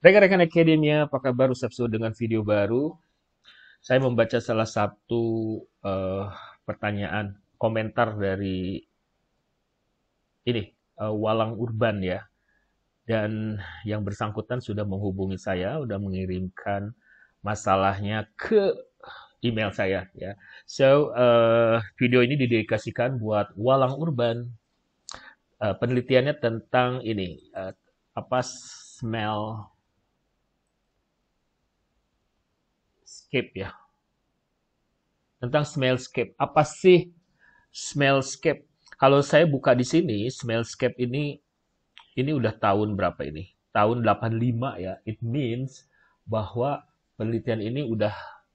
Rekan-rekan Akademia, apa kabar? Sabtu dengan video baru. Saya membaca salah satu pertanyaan komentar dari ini Walang Urban ya. Dan yang bersangkutan sudah menghubungi saya, sudah mengirimkan masalahnya ke email saya ya. So, video ini didedikasikan buat Walang Urban. Penelitiannya tentang ini apa smell scape ya, tentang smellscape. Apa sih smellscape? Kalau saya buka di sini, smellscape ini udah tahun berapa ini? Tahun 85 ya. It means bahwa penelitian ini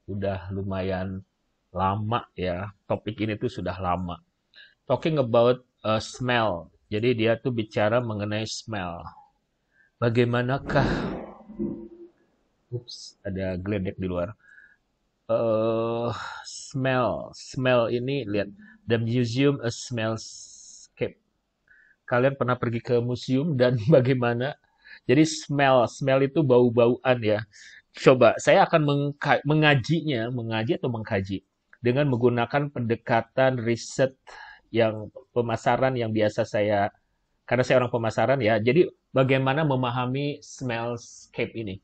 udah lumayan lama ya. Topik ini tuh sudah lama. Talking about smell. Jadi dia tuh bicara mengenai smell. Bagaimanakah? Ups, ada geledek di luar. Smell ini lihat, the museum a smellscape. Kalian pernah pergi ke museum dan bagaimana? Jadi smell itu bau-bauan ya. Coba saya akan mengaji atau mengkaji dengan menggunakan pendekatan riset yang pemasaran yang biasa saya, karena saya orang pemasaran ya. Jadi bagaimana memahami smellscape ini?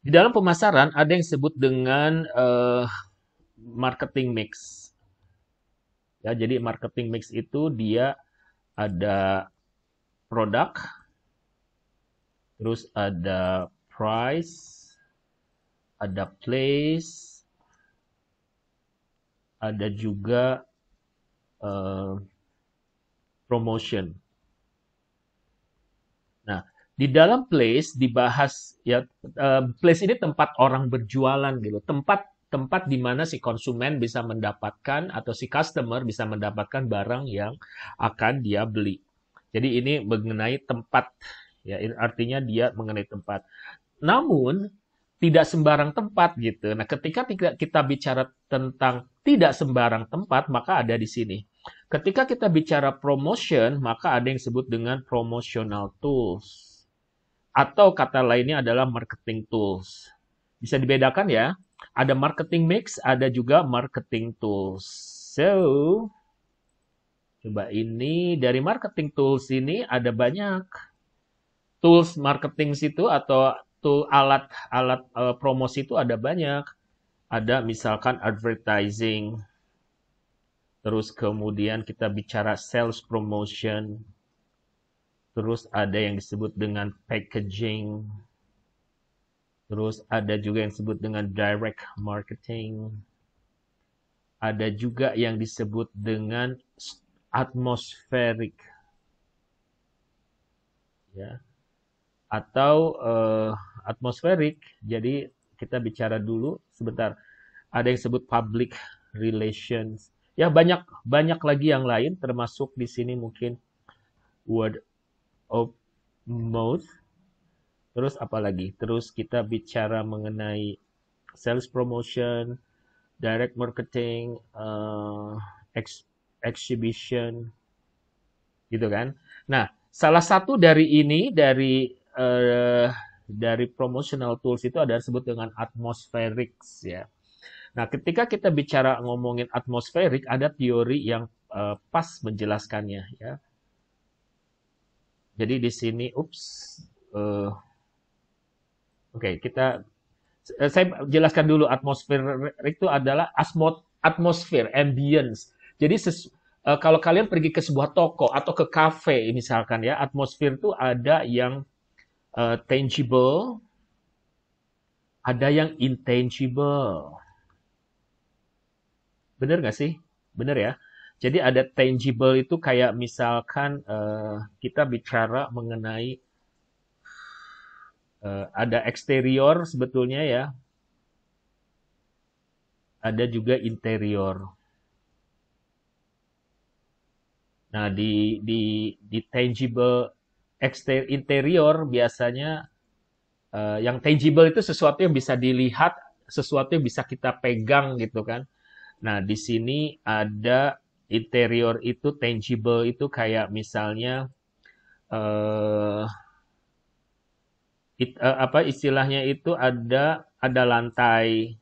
Di dalam pemasaran ada yang disebut dengan marketing mix. Ya, jadi marketing mix itu dia ada produk, terus ada price, ada place, ada juga uh, promotion. Nah, di dalam place dibahas ya, place ini tempat orang berjualan gitu, tempat tempat di mana si konsumen bisa mendapatkan atau si customer bisa mendapatkan barang yang akan dia beli. Jadi ini mengenai tempat ya, artinya dia mengenai tempat. Namun tidak sembarang tempat gitu. Nah, ketika kita bicara tentang tidak sembarang tempat, maka ada di sini. Ketika kita bicara promotion, maka ada yang disebut dengan promotional tools. Atau kata lainnya adalah marketing tools. Bisa dibedakan ya. Ada marketing mix, ada juga marketing tools. So, coba ini dari marketing tools ini ada banyak tools marketing situ atau alat-alat promosi itu ada banyak. Ada misalkan advertising, terus kemudian kita bicara sales promotion, terus ada yang disebut dengan packaging, terus ada juga yang disebut dengan direct marketing, ada juga yang disebut dengan atmospheric, ya, atau atmospheric. Jadi kita bicara dulu sebentar. Ada yang disebut public relations. Ya banyak banyak lagi yang lain termasuk di sini mungkin word of mouth. Terus apa lagi? Terus kita bicara mengenai sales promotion, direct marketing, exhibition, gitu kan? Nah, salah satu dari ini dari promotional tools itu ada disebut dengan atmospherics ya. Nah, ketika kita bicara ngomongin atmosferik, ada teori yang pas menjelaskannya ya. Jadi di sini, uh, oke, saya jelaskan dulu atmosfer itu adalah atmosfer, ambience. Jadi kalau kalian pergi ke sebuah toko atau ke kafe misalkan ya, atmosfer itu ada yang tangible, ada yang intangible. Bener nggak sih? Bener ya. Jadi ada tangible itu kayak misalkan kita bicara mengenai ada eksterior sebetulnya ya, ada juga interior. Nah di tangible interior biasanya yang tangible itu sesuatu yang bisa dilihat, sesuatu yang bisa kita pegang gitu kan. Nah, di sini ada interior itu tangible itu kayak misalnya apa istilahnya itu ada lantai,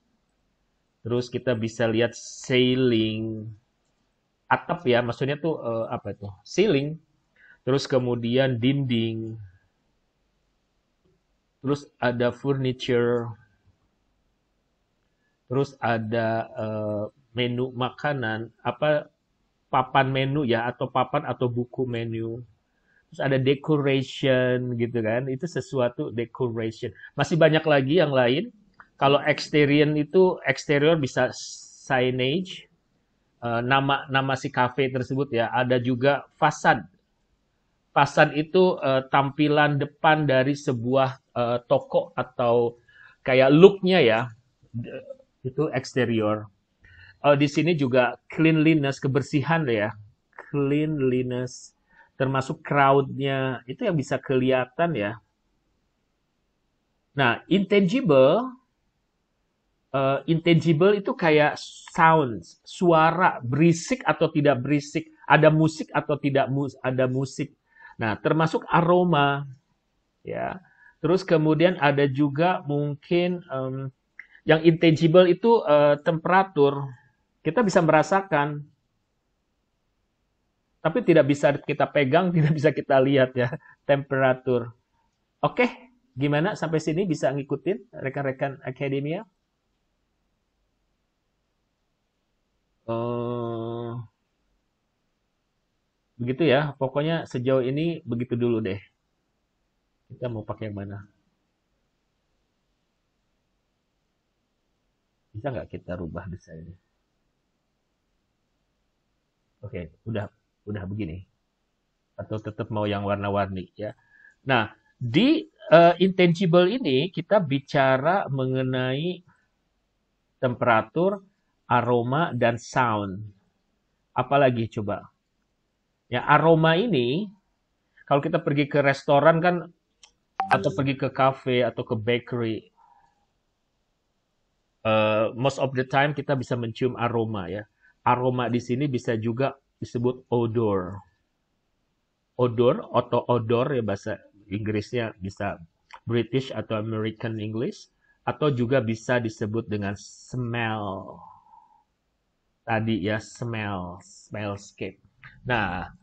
terus kita bisa lihat ceiling, atap ya, maksudnya tuh apa itu? Ceiling, terus kemudian dinding, terus ada furniture, terus ada menu makanan, apa papan menu ya, atau papan atau buku menu. Terus ada decoration gitu kan, itu sesuatu decoration. Masih banyak lagi yang lain. Kalau eksterior bisa signage, nama si cafe tersebut ya. Ada juga fasad. Fasad itu tampilan depan dari sebuah toko atau kayak look-nya ya. Itu eksterior. Di sini juga cleanliness, kebersihan ya. Cleanliness, termasuk crowd-nya, itu yang bisa kelihatan ya. Nah, intangible itu kayak sound, suara, berisik atau tidak berisik, ada musik atau tidak ada musik. Nah, termasuk aroma, ya. Terus kemudian ada juga mungkin yang intangible itu temperatur. Kita bisa merasakan, tapi tidak bisa kita pegang, tidak bisa kita lihat ya, temperatur. Oke, gimana sampai sini bisa ngikutin rekan-rekan akademia? Begitu ya, pokoknya sejauh ini begitu dulu deh. Kita mau pakai yang mana? Bisa nggak kita rubah desainnya? Oke, udah begini. Atau tetap mau yang warna-warni ya. Nah, di intangible ini kita bicara mengenai temperatur, aroma, dan sound. Apalagi coba? Ya, aroma ini, kalau kita pergi ke restoran kan, atau pergi ke cafe, atau ke bakery, most of the time kita bisa mencium aroma ya. Aroma di sini bisa juga disebut odor. Odor atau odor ya bahasa Inggrisnya bisa British atau American English, atau juga bisa disebut dengan smell. Tadi ya smellscape. Nah,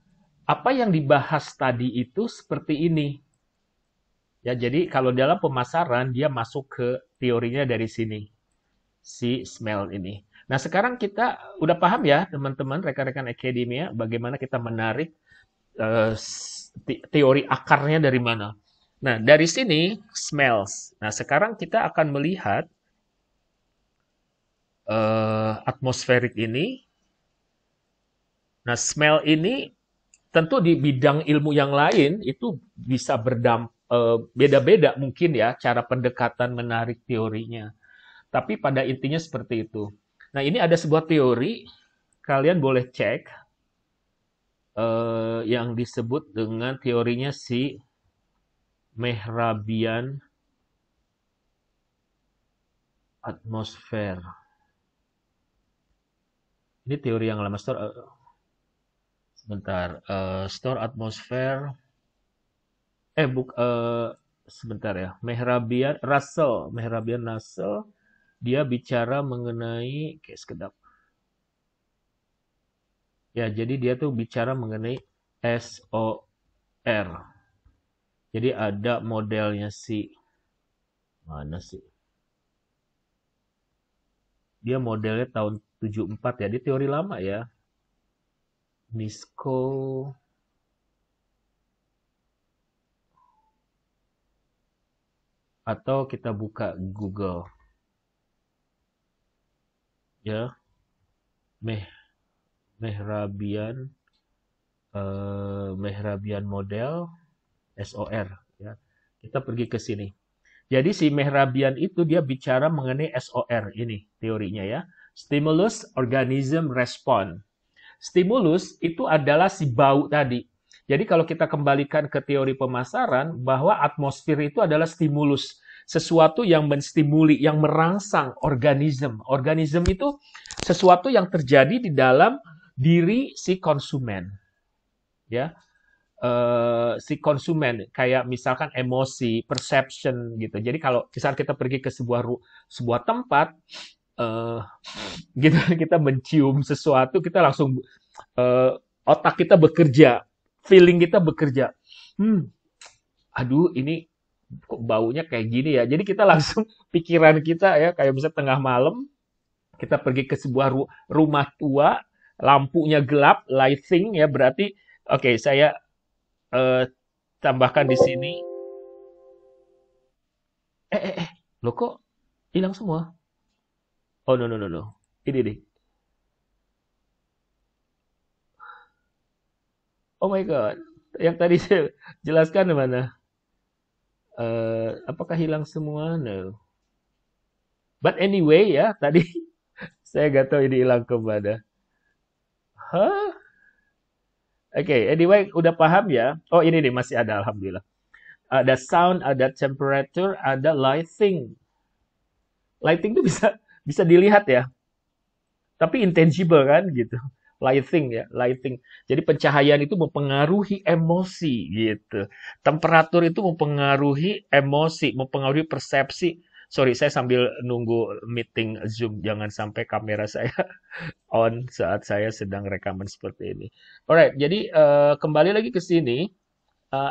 apa yang dibahas tadi itu seperti ini. Ya, jadi kalau dalam pemasaran dia masuk ke teorinya dari sini. Si smell ini. Nah, sekarang kita udah paham ya, teman-teman, rekan-rekan akademia, bagaimana kita menarik teori akarnya dari mana. Nah, dari sini smells. Nah, sekarang kita akan melihat atmosferik ini. Nah, smell ini tentu di bidang ilmu yang lain itu bisa beda-beda mungkin ya cara pendekatan menarik teorinya. Tapi pada intinya seperti itu. Nah, ini ada sebuah teori, kalian boleh cek yang disebut dengan teorinya si Mehrabian atmosfer. Ini teori yang lama. Sebentar, store atmosfer. Sebentar ya. Mehrabian Russell. Dia bicara mengenai, kayak sekedap. Ya, jadi dia tuh bicara mengenai SOR. Jadi ada modelnya mana sih? Dia modelnya tahun 74 ya, di teori lama ya. Nisco. Atau kita buka Google. Ya. Mehrabian model SOR ya. Kita pergi ke sini. Jadi si Mehrabian itu dia bicara mengenai SOR ini teorinya ya. Stimulus Organism Response. Stimulus itu adalah si bau tadi. Jadi kalau kita kembalikan ke teori pemasaran bahwa atmosfer itu adalah stimulus, sesuatu yang menstimuli, yang merangsang organisme. Organisme itu sesuatu yang terjadi di dalam diri si konsumen. Ya. si konsumen, kayak misalkan emosi, perception gitu. Jadi kalau misal kita pergi ke sebuah tempat, eh, gitu kita mencium sesuatu, kita langsung eh, otak kita bekerja, feeling kita bekerja. Hmm, aduh ini kok baunya kayak gini ya. Jadi kita langsung pikiran kita ya kayak bisa tengah malam kita pergi ke sebuah rumah tua, lampunya gelap, lighting ya berarti oke saya eh, tambahkan di sini. Loh kok hilang semua? Oh no no no no. Ini deh. Oh my God. Yang tadi saya jelaskan di mana? Apakah hilang semua? No. But anyway ya, tadi saya nggak tahu ini hilang kemana. Hah? Oke, anyway, udah paham ya? Oh, ini nih masih ada, alhamdulillah. Ada sound, ada temperature, ada lighting. Lighting itu bisa bisa dilihat ya, tapi intangible kan gitu. Lighting ya, lighting. Jadi pencahayaan itu mempengaruhi emosi gitu. Temperatur itu mempengaruhi emosi, mempengaruhi persepsi. Sorry, saya sambil nunggu meeting Zoom, jangan sampai kamera saya on saat saya sedang rekaman seperti ini. Alright, jadi kembali lagi ke sini,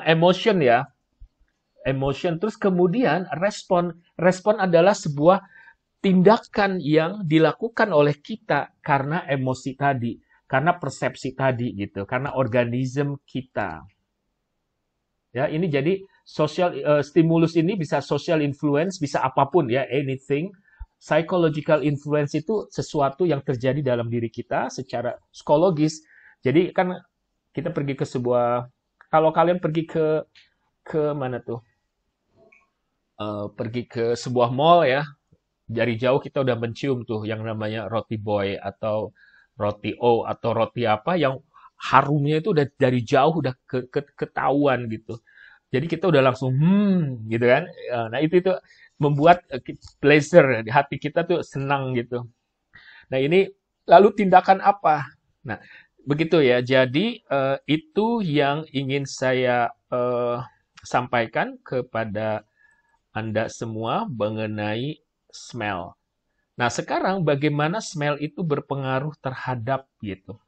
emotion ya, emotion. Terus kemudian respon, respon adalah sebuah tindakan yang dilakukan oleh kita karena emosi tadi, karena persepsi tadi gitu, karena organisme kita. Ya, ini jadi social stimulus ini bisa social influence, bisa apapun ya, anything. Psychological influence itu sesuatu yang terjadi dalam diri kita secara psikologis. Jadi kan kita pergi ke sebuah, kalau kalian pergi ke mana tuh? Pergi ke sebuah mall ya, dari jauh kita udah mencium tuh yang namanya roti boy atau roti O atau roti apa yang harumnya itu udah dari jauh udah ketahuan gitu. Jadi kita udah langsung gitu kan. Nah itu membuat pleasure di hati kita tuh senang gitu. Nah ini lalu tindakan apa? Nah begitu ya. Jadi itu yang ingin saya sampaikan kepada Anda semua mengenai smell. Nah, sekarang bagaimana smell itu berpengaruh terhadap gitu.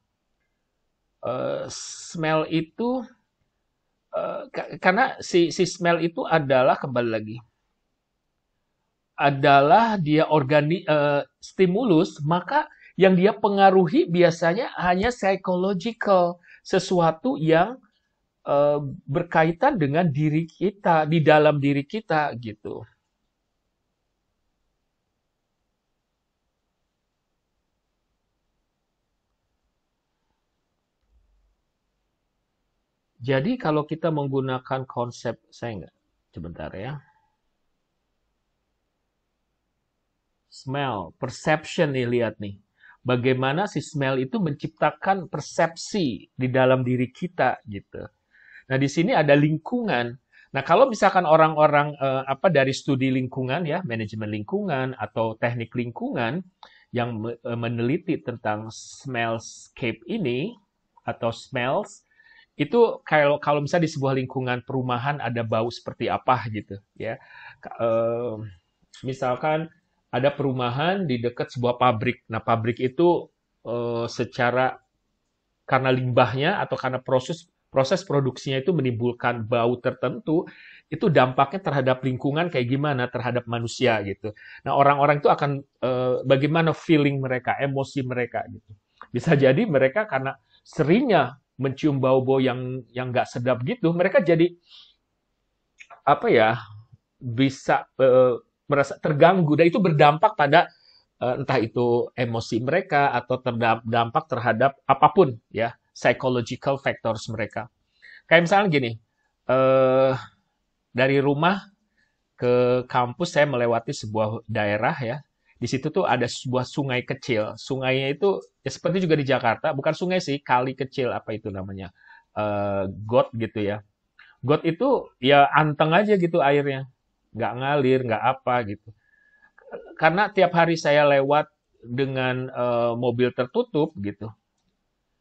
Smell itu karena si smell itu adalah kembali lagi adalah dia stimulus, maka yang dia pengaruhi biasanya hanya psychological, sesuatu yang berkaitan dengan diri kita, di dalam diri kita gitu. Jadi kalau kita menggunakan konsep, saya nggak, sebentar ya, smell, perception nih, lihat nih. Bagaimana si smell itu menciptakan persepsi di dalam diri kita gitu. Nah, di sini ada lingkungan. Nah, kalau misalkan orang-orang apa dari studi lingkungan ya, manajemen lingkungan atau teknik lingkungan yang meneliti tentang smellscape ini atau smells itu kalau kalau misalnya di sebuah lingkungan perumahan ada bau seperti apa gitu ya. Eh, Misalkan ada perumahan di dekat sebuah pabrik. Nah, pabrik itu secara karena limbahnya atau karena proses proses produksinya itu menimbulkan bau tertentu, itu dampaknya terhadap lingkungan kayak gimana terhadap manusia gitu. Nah, orang-orang itu akan bagaimana feeling mereka, emosi mereka gitu. Bisa jadi mereka karena seringnya mencium bau-bau yang nggak sedap gitu, mereka jadi apa ya bisa merasa terganggu dan itu berdampak pada entah itu emosi mereka atau terdampak terhadap apapun ya psychological factors mereka. Kayak misalnya gini, eh, dari rumah ke kampus saya melewati sebuah daerah ya. Di situ tuh ada sebuah sungai kecil. Sungainya itu ya seperti juga di Jakarta, bukan sungai sih, kali kecil apa itu namanya, got gitu ya. Got itu ya anteng aja gitu airnya, nggak ngalir, nggak apa gitu. Karena tiap hari saya lewat dengan mobil tertutup gitu,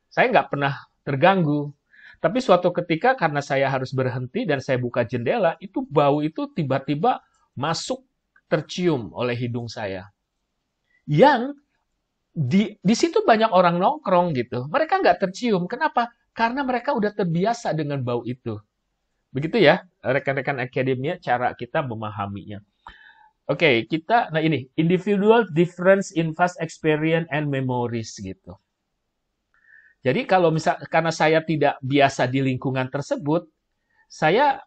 saya nggak pernah terganggu. Tapi suatu ketika karena saya harus berhenti dan saya buka jendela, itu bau itu tiba-tiba masuk tercium oleh hidung saya. Yang di situ banyak orang nongkrong gitu. Mereka nggak tercium. Kenapa? Karena mereka udah terbiasa dengan bau itu. Begitu ya, rekan-rekan akademia, cara kita memahaminya. Oke, nah ini, individual difference in past experience and memories gitu. Jadi kalau karena saya tidak biasa di lingkungan tersebut, saya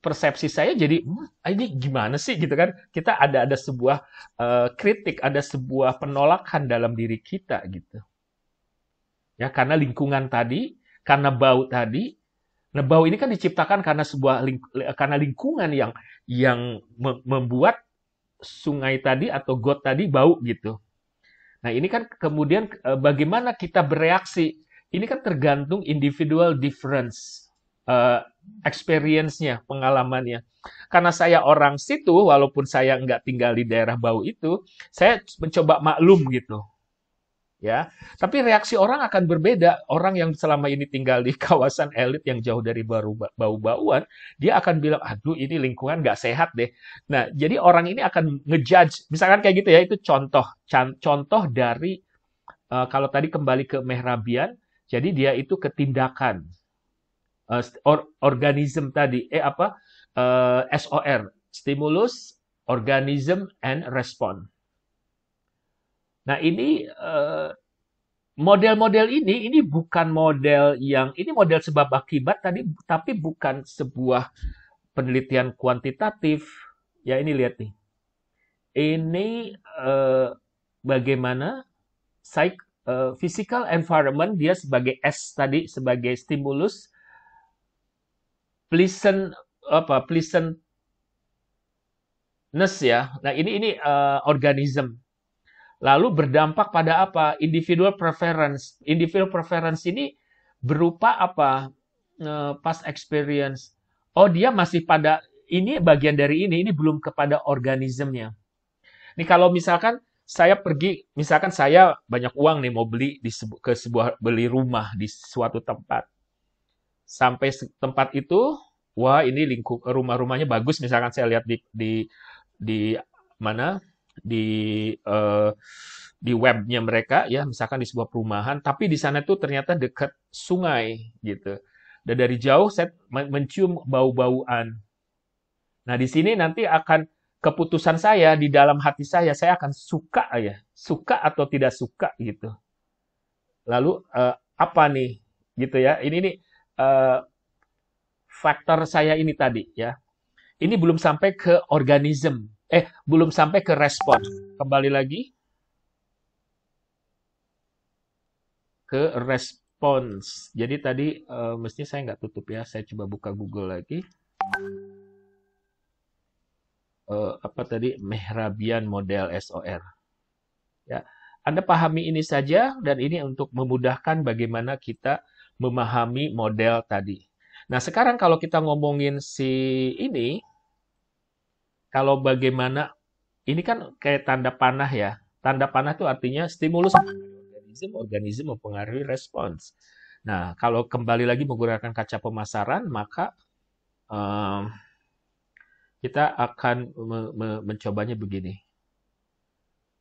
persepsi saya jadi ini gimana sih gitu kan? Kita ada sebuah kritik, ada sebuah penolakan dalam diri kita gitu. Ya, karena lingkungan tadi, karena bau tadi. Nah, bau ini kan diciptakan karena karena lingkungan yang membuat sungai tadi atau got tadi bau gitu. Nah, ini kan kemudian bagaimana kita bereaksi. Ini kan tergantung individual difference experience-nya, pengalamannya. Karena saya orang situ, walaupun saya nggak tinggal di daerah bau itu, saya mencoba maklum gitu. Ya, tapi reaksi orang akan berbeda. Orang yang selama ini tinggal di kawasan elit yang jauh dari bau-bauan, dia akan bilang, aduh ini lingkungan nggak sehat deh. Nah, jadi orang ini akan ngejudge, misalkan kayak gitu ya, itu contoh dari, kalau tadi kembali ke Mehrabian, jadi dia itu ketindakan, organism tadi, SOR, stimulus, organism, and respond. Nah, ini model-model ini bukan model ini model sebab akibat tadi, tapi bukan sebuah penelitian kuantitatif. Ya, ini lihat nih. Ini bagaimana physical environment dia sebagai S tadi, sebagai stimulus, pleasantness ya. Nah, ini organism. Lalu berdampak pada apa? Individual preference. Individual preference ini berupa apa? Past experience. Oh, dia masih pada ini bagian dari ini belum kepada organismenya. Nih kalau misalkan saya pergi, misalkan saya banyak uang nih mau beli beli rumah di suatu tempat. Sampai tempat itu, wah ini rumah-rumahnya bagus. Misalkan saya lihat di mana? Di webnya mereka ya, misalkan di sebuah perumahan, tapi di sana tuh ternyata dekat sungai gitu. Dan dari jauh saya mencium bau-bauan. Nah, di sini nanti akan keputusan saya di dalam hati saya akan suka suka atau tidak suka gitu. Lalu apa nih gitu ya? Ini nih faktor saya ini tadi ya. Ini belum sampai ke organisme. Belum sampai ke respon. Kembali lagi ke respons. Jadi tadi mestinya saya nggak tutup ya. Saya coba buka Google lagi. Apa tadi? Mehrabian model SOR. Ya, Anda pahami ini saja dan ini untuk memudahkan bagaimana kita memahami model tadi. Nah, sekarang kalau kita ngomongin ini, kalau bagaimana, ini kan kayak tanda panah ya. Tanda panah itu artinya stimulus organisme mempengaruhi respons. Nah, kalau kembali lagi menggunakan kaca pemasaran, maka kita akan mencobanya begini.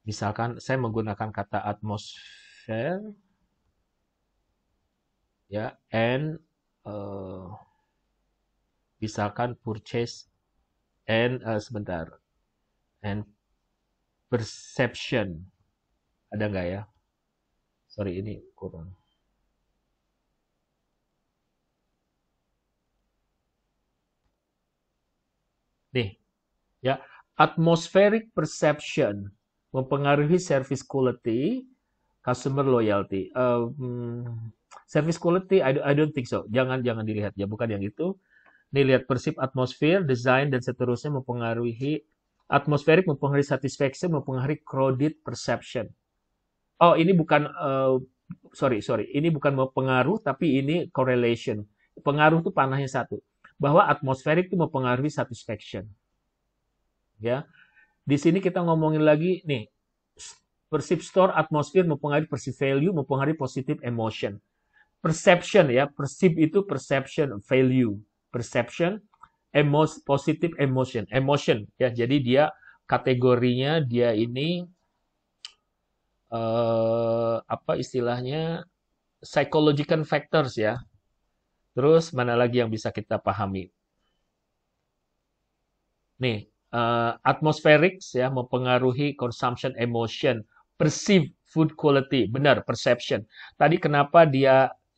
Misalkan saya menggunakan kata atmosfer, ya, and misalkan purchase and and perception, ada nggak ya? Sorry, ini kurang. Nih, ya, atmospheric perception mempengaruhi service quality, customer loyalty. Service quality, I don't think so. Jangan dilihat ya, bukan yang itu. Nih lihat persip atmosfer, desain dan seterusnya mempengaruhi atmospheric, mempengaruhi satisfaction, mempengaruhi crowded perception. Oh, ini bukan sorry. Ini bukan mempengaruhi, tapi ini correlation. Pengaruh itu panahnya satu. Bahwa atmospheric itu mempengaruhi satisfaction. Ya. Di sini kita ngomongin lagi nih, perceived store atmosphere mempengaruhi perceived value, mempengaruhi positive emotion. perception ya, perceive itu perception, value, perception, positive emotion, emotion ya. Jadi dia kategorinya dia ini apa istilahnya psychological factors ya. Terus mana lagi yang bisa kita pahami? Nih, atmospherics ya mempengaruhi consumption emotion, perceive food quality, benar perception. Tadi kenapa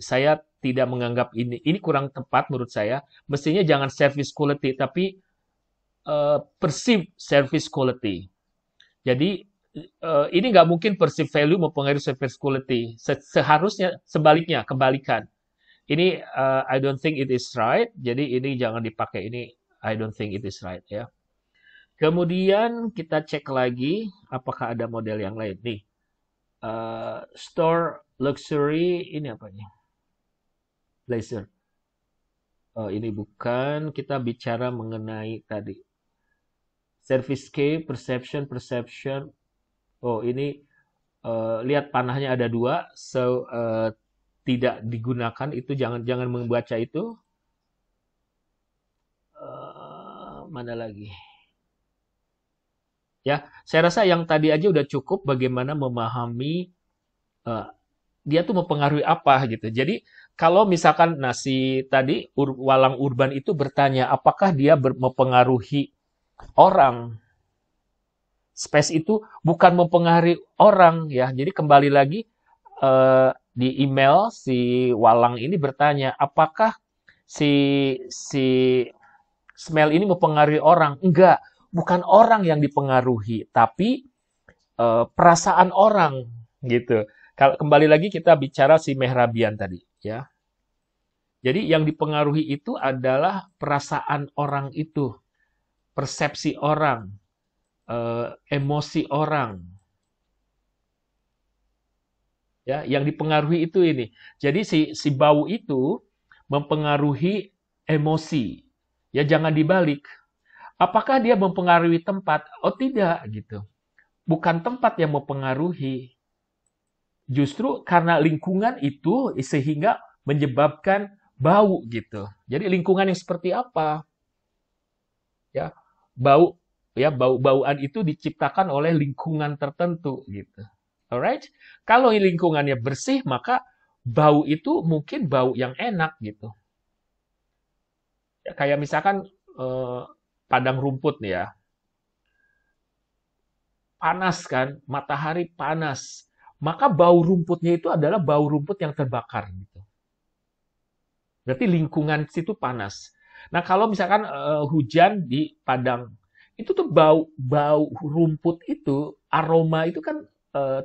saya tidak menganggap ini kurang tepat menurut saya. Mestinya jangan service quality tapi perceive service quality. Jadi ini nggak mungkin perceive value mempengaruhi service quality. Seharusnya sebaliknya, kebalikan. Ini I don't think it is right. Jadi ini jangan dipakai ini. I don't think it is right ya. Kemudian kita cek lagi apakah ada model yang lain nih. Store luxury ini apa nih? Blazer. Oh, ini bukan. Kita bicara mengenai tadi. Service key, perception. Oh, ini lihat panahnya ada 2. So, tidak digunakan. Itu jangan membaca itu. Mana lagi? Ya, saya rasa yang tadi aja udah cukup bagaimana memahami dia tuh mempengaruhi apa gitu. Jadi kalau misalkan si tadi walang urban itu bertanya apakah dia mempengaruhi orang. Space itu bukan mempengaruhi orang ya. Jadi kembali lagi di email si walang ini bertanya apakah si smell ini mempengaruhi orang? Enggak, bukan orang yang dipengaruhi, tapi perasaan orang gitu. Kalau kembali lagi kita bicara si Mehrabian tadi ya. Jadi yang dipengaruhi itu adalah perasaan orang itu, persepsi orang, emosi orang. Ya, yang dipengaruhi itu ini. Jadi si bau itu mempengaruhi emosi. Ya jangan dibalik. Apakah dia mempengaruhi tempat? Oh tidak gitu. Bukan tempat yang mempengaruhi. Justru karena lingkungan itu sehingga menyebabkan bau gitu. Jadi lingkungan yang seperti apa? Ya, bau-bauan itu diciptakan oleh lingkungan tertentu gitu. Alright? Kalau lingkungannya bersih, maka bau itu mungkin bau yang enak gitu. Ya, kayak misalkan padang rumput nih ya. Panas kan, matahari panas. Maka bau rumputnya itu adalah bau rumput yang terbakar gitu. Berarti lingkungan situ panas. Nah, kalau misalkan hujan di padang, itu tuh bau rumput itu, aroma itu kan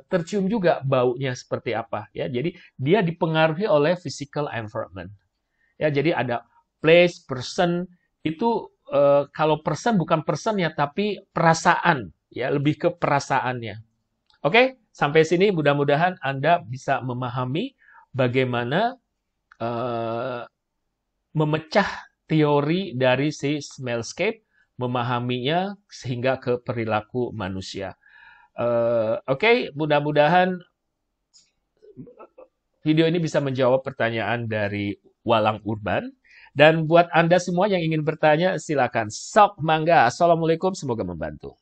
tercium juga baunya seperti apa ya. Jadi dia dipengaruhi oleh physical environment. Ya, jadi ada place, person itu kalau person bukan person ya, tapi perasaan ya, lebih ke perasaannya. Oke, sampai sini mudah-mudahan Anda bisa memahami bagaimana memecah teori dari si smellscape, memahaminya sehingga ke perilaku manusia. Oke, mudah-mudahan video ini bisa menjawab pertanyaan dari Walang Urban. Dan buat Anda semua yang ingin bertanya, silakan. Sok mangga. Assalamualaikum, semoga membantu.